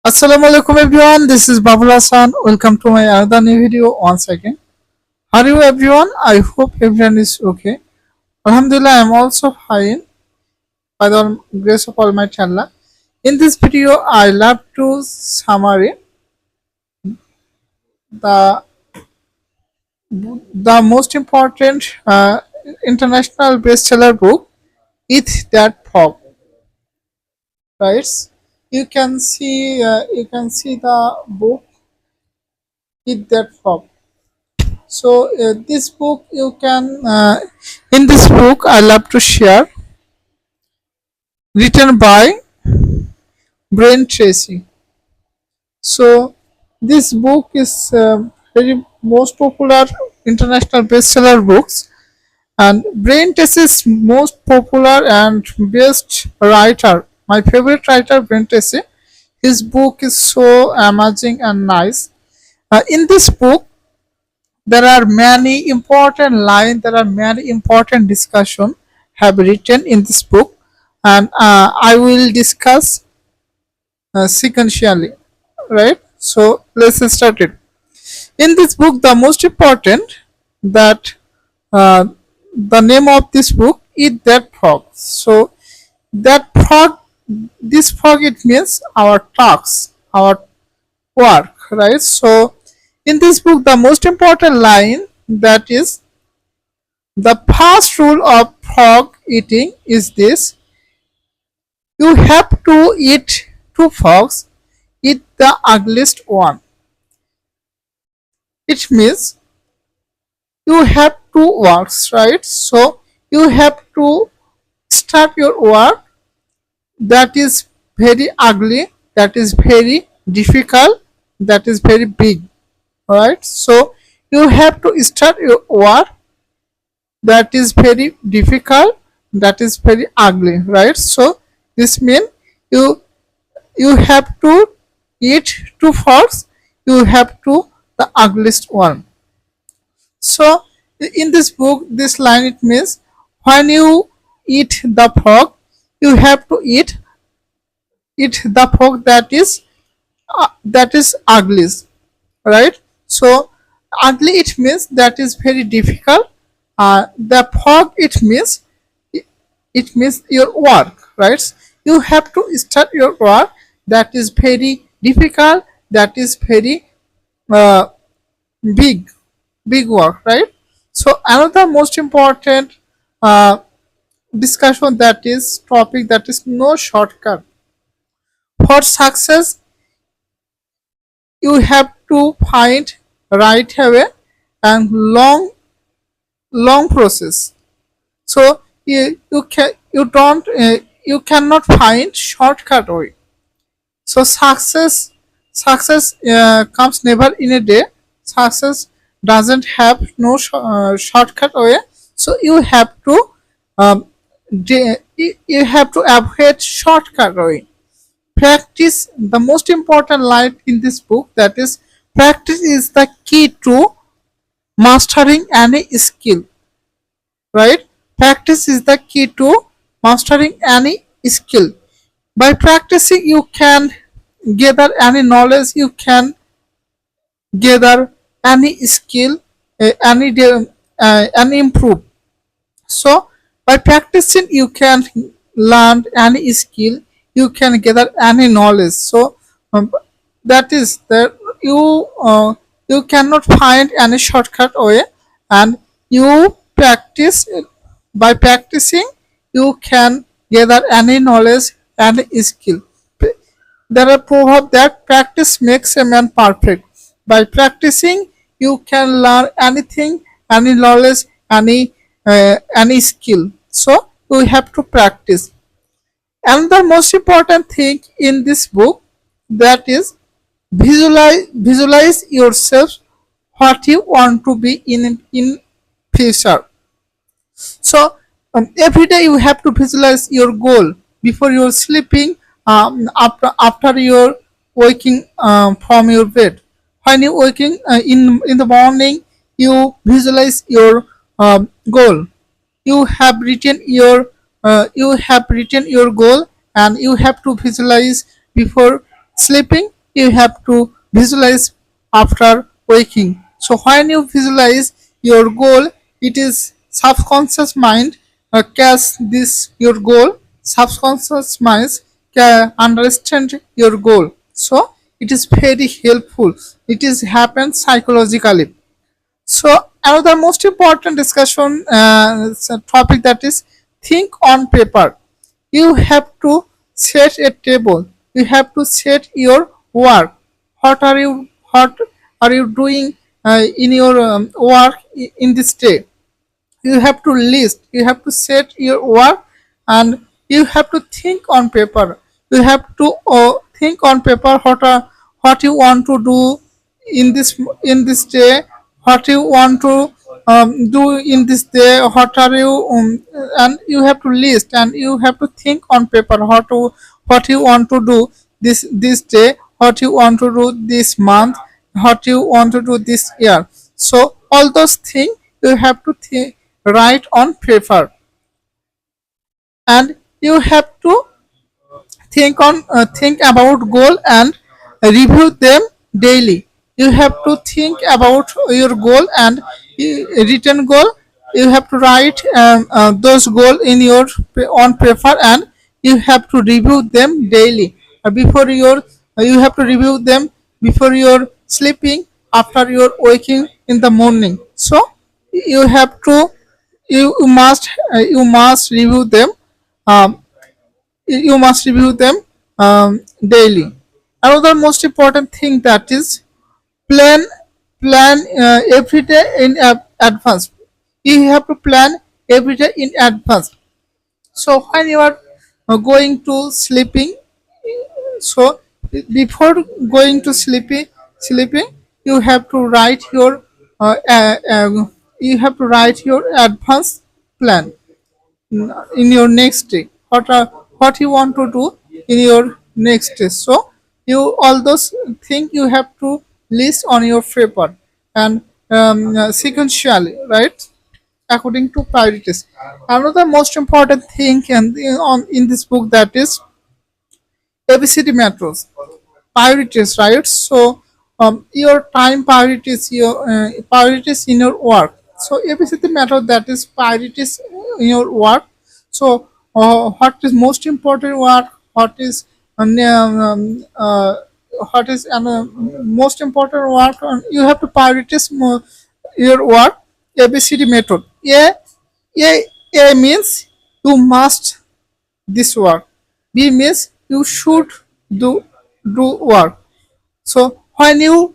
Assalamu alaikum everyone, this is Babul Hassan. Welcome to my another new video once again. How are you everyone? I hope everyone is okay. Alhamdulillah, I am also fine by the grace of Almighty Allah. In this video, I love to summary the most important international bestseller book, Eat That Frog. Right? You can see the book Eat That Frog. So this book you can in this book I love to share, written by Brian Tracy. So this book is very most popular international bestseller books, and Brian Tracy's most popular and best writer. My favorite writer, Brian Tracy. His book is so amazing and nice. In this book, there are many important lines, there are many important discussion have written in this book, and I will discuss sequentially, right? So let's start it. In this book, the most important that uh, the name of this book is That Frog. So that frog, this frog, it means our talks, our work, right? So in this book, the most important line, that is, the first rule of frog eating is this: you have to eat two frogs, eat the ugliest one. It means you have two works, right? So you have to start your work that is very ugly, that is very difficult, that is very big, right? So you have to start your work that is very difficult, that is very ugly, right? So this means you you have to eat two frogs, you have to the ugliest one. So in this book, this line, it means when you eat the frog, you have to eat the frog that is ugly, right? So ugly, it means that is very difficult. The frog, it means your work, right? You have to start your work that is very difficult, that is very uh, big big work, right? So another most important uh, discussion, that is topic, that is no shortcut for success. You have to find right away and long process. So you cannot find shortcut way. So success comes never in a day. Success doesn't have no shortcut way. So you have to um, you have to avoid shortcut way. Practice, the most important line in this book, that is, practice is the key to mastering any skill, right? Practice is the key to mastering any skill. By practicing, you can gather any knowledge, you can gather any skill, any improve. So by practicing, you can learn any skill, you can gather any knowledge. So um, that is that you cannot find any shortcut way, and you practice. By practicing, you can gather any knowledge and skill. There are proverbs that practice makes a man perfect. By practicing, you can learn anything, any knowledge, any skill. So you have to practice. And the most important thing in this book, that is, visualize yourself what you want to be in future. So every day you have to visualize your goal before you're sleeping, after you're waking from your bed. When you're waking in the morning, you visualize your goal. You have written your goal, and you have to visualize before sleeping, you have to visualize after waking. So when you visualize your goal, it is subconscious mind catch this your goal. Subconscious mind can understand your goal. So it is very helpful. It is happens psychologically. So another most important discussion topic, that is think on paper. You have to set a table. You have to set your work. What are you doing in your work in this day? You have to list, you have to set your work, and you have to think on paper. You have to think on paper what you want to do in this day, what you want to do in this day, what are you and you have to list, and you have to think on paper what you want to do this day, what you want to do this month, what you want to do this year. So all those things you have to write on paper, and you have to think about goal and review them daily. You have to think about your goal and written goal. You have to write those goal in your on paper, and you have to review them daily. Before your You have to review them before you're sleeping, after you're waking in the morning. So you have to you must review them. You must review them daily. Another most important thing, that is plan every day in advance. You have to plan every day in advance. So when you are going to sleeping, so before going to sleeping, you have to write your advance plan in your next day. What you want to do in your next day. So you all those things you have to list on your paper, and sequentially, right, according to priorities. Another most important thing in this book, that is ABCD metros, priorities, right? So your time priorities, your priorities in your work. So ABCD method, that is priorities in your work. So what is most important work? What is most important work? You have to prioritize your work. ABCD method. A means you must this work. B means you should do work. So when you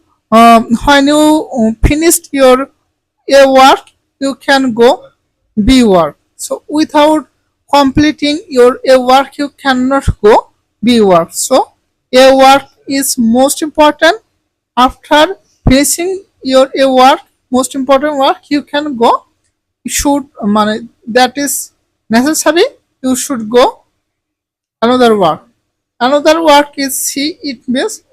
finished your A work, you can go B work. So without completing your A work, you cannot go B work. So A work is most important. After finishing your A work, most important work, you can go. Should that is necessary. You should go another work. Another work is C. It means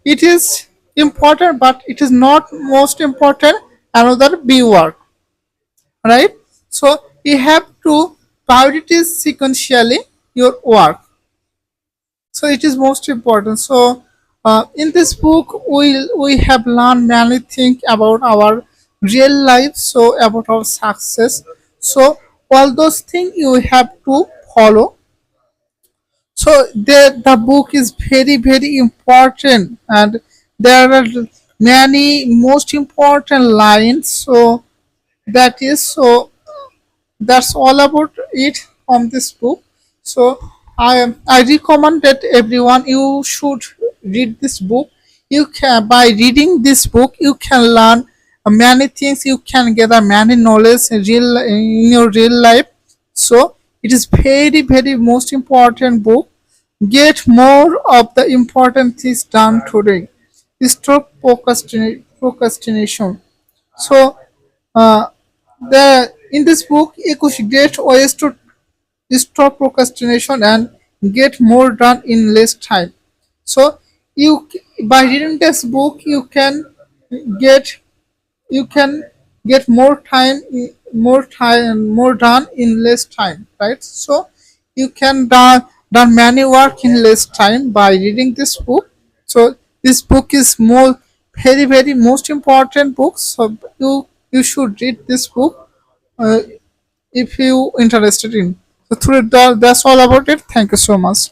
it is important, but it is not most important. Another B work, right? So you have to prioritize sequentially your work. So it is most important. So in this book, we have learned many things about our real life. So about our success. So all those things you have to follow. So the book is very important, and there are many most important lines. So that's all about it from this book. So I recommend that everyone you should read this book. You can By reading this book you can learn many things. You can gather many knowledge in your real life. So it is very most important book. Get more of the important things done today. Stop procrastination. So uh, the in this book, you could get ways to stop procrastination and get more done in less time. So by reading this book, get you can get more done in less time, right? So you can done many work in less time by reading this book. So this book is more very most important book. So you should read this book uh, if you interested in. So that's all about it. Thank you so much.